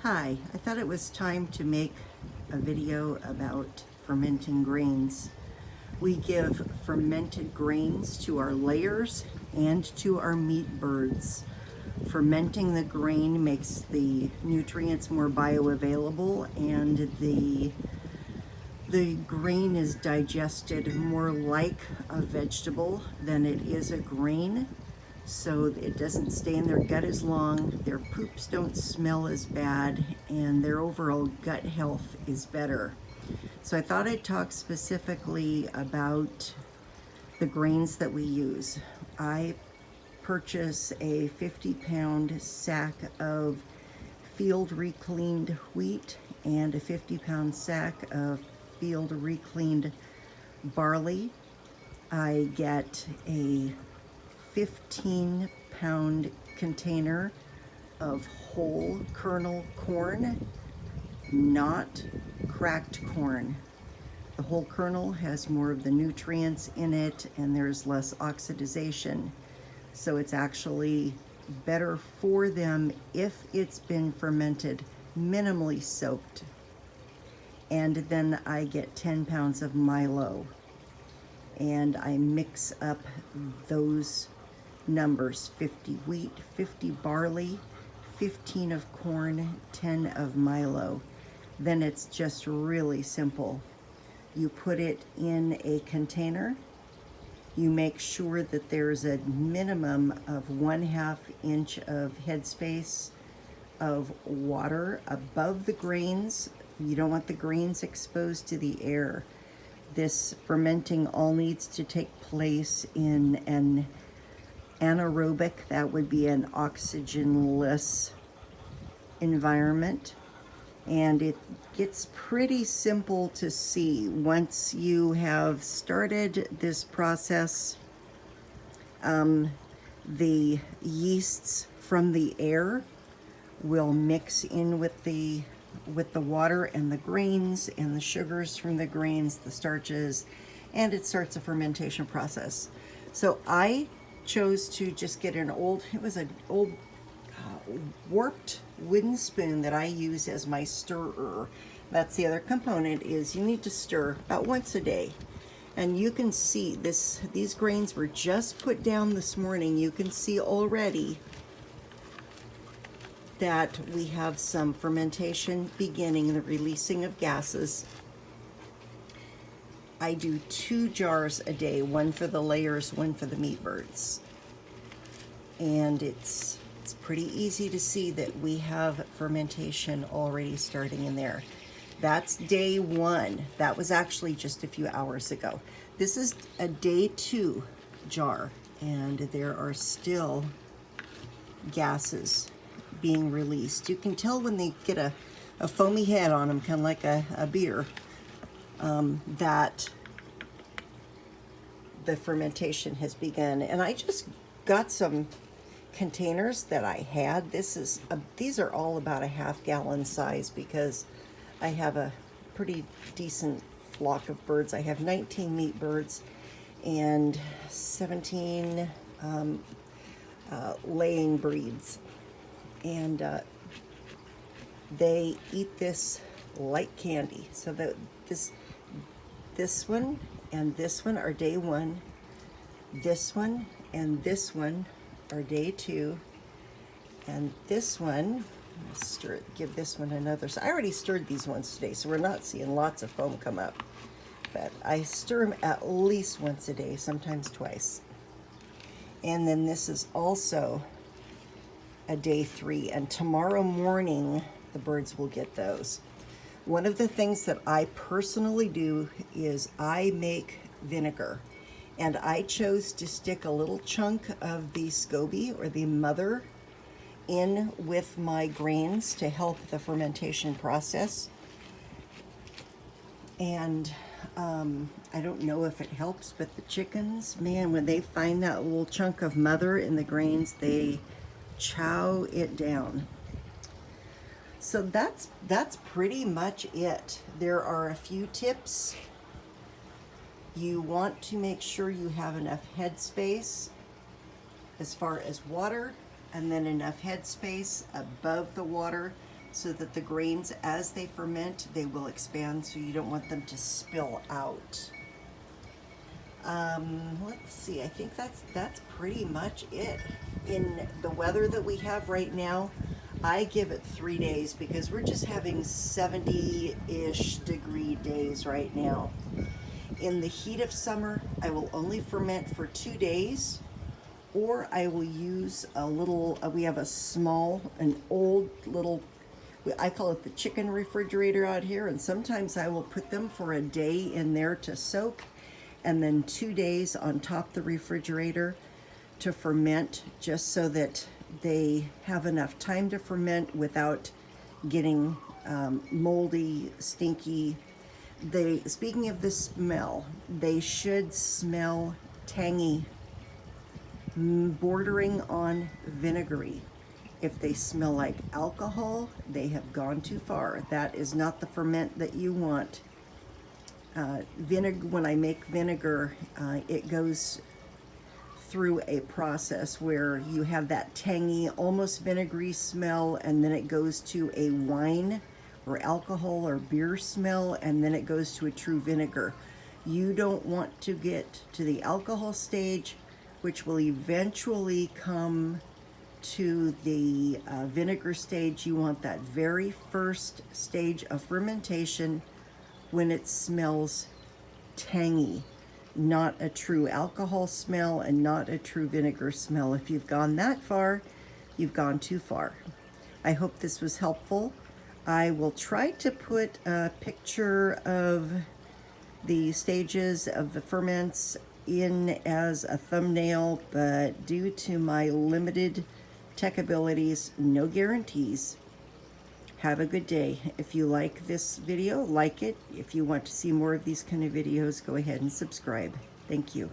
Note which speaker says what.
Speaker 1: Hi, I thought it was time to make a video about fermenting grains. We give fermented grains to our layers and to our meat birds. Fermenting the grain makes the nutrients more bioavailable and the grain is digested more like a vegetable than it is a grain. So it doesn't stay in their gut as long, their poops don't smell as bad, and their overall gut health is better. So I thought I'd talk specifically about the grains that we use. I purchase a 50-pound sack of field recleaned wheat and a 50-pound sack of field recleaned barley. I get a 15-pound container of whole kernel corn, not cracked corn. The whole kernel has more of the nutrients in it and there's less oxidization. So it's actually better for them if it's been fermented, minimally soaked. And then I get 10 pounds of Milo. And I mix up those numbers, 50 wheat, 50 barley, 15 of corn, 10 of Milo. Then it's just really simple. You put it in a container. You make sure that there's a minimum of 1/2 inch of headspace of water above the grains. You don't want the grains exposed to the air. This fermenting all needs to take place in an anaerobic, that would be an oxygenless environment. And it gets pretty simple to see once you have started this process. The yeasts from the air will mix in with the water and the grains and the sugars from the grains, the starches, and it starts a fermentation process. So I chose to just get an old, it was an old warped wooden spoon that I use as my stirrer. That's the other component, is you need to stir about once a day. And you can see these grains were just put down this morning. You can see already that we have some fermentation beginning, the releasing of gases. I do 2 jars a day, one for the layers, one for the meat birds. And it's pretty easy to see that we have fermentation already starting in there. That's day 1. That was actually just a few hours ago. This is a day 2 jar, and there are still gases being released. You can tell when they get a foamy head on them, kind of like a beer, that the fermentation has begun. And I just got some containers that I had. These are all about a 1/2 gallon size because I have a pretty decent flock of birds. I have 19 meat birds and 17 laying breeds. And they eat this like candy. So that this one and this one are day 1. This one and this one are day 2. And this one, stir it, give this one another. So I already stirred these ones today, so we're not seeing lots of foam come up. But I stir them at least once a day, sometimes twice. And then this is also a day 3, and tomorrow morning the birds will get those. One of the things that I personally do is I make vinegar, and I chose to stick a little chunk of the SCOBY, or the mother, in with my grains to help the fermentation process. And I don't know if it helps, but the chickens, man, when they find that little chunk of mother in the grains, they chow it down. So that's pretty much it. There are a few tips. You want to make sure you have enough headspace as far as water, and then enough headspace above the water so that the grains, as they ferment, they will expand, so you don't want them to spill out. Let's see, I think that's pretty much it. In the weather that we have right now, I give it 3 days because we're just having 70-ish degree days right now. In the heat of summer, I will only ferment for 2 days, or I will use a little, we have an old little, I call it the chicken refrigerator out here, and sometimes I will put them for a day in there to soak, and then 2 days on top the refrigerator to ferment, just so that they have enough time to ferment without getting moldy, stinky. Speaking of the smell, they should smell tangy, bordering on vinegary. If they smell like alcohol, they have gone too far. That is not the ferment that you want. When I make vinegar, it goes through a process where you have that tangy, almost vinegary smell, and then it goes to a wine or alcohol or beer smell, and then it goes to a true vinegar. You don't want to get to the alcohol stage, which will eventually come to the vinegar stage. You want that very first stage of fermentation when it smells tangy, not a true alcohol smell and not a true vinegar smell. If you've gone that far, you've gone too far. I hope this was helpful. I will try to put a picture of the stages of the ferments in as a thumbnail, but due to my limited tech abilities, no guarantees. Have a good day. If you like this video, like it. If you want to see more of these kind of videos, go ahead and subscribe. Thank you.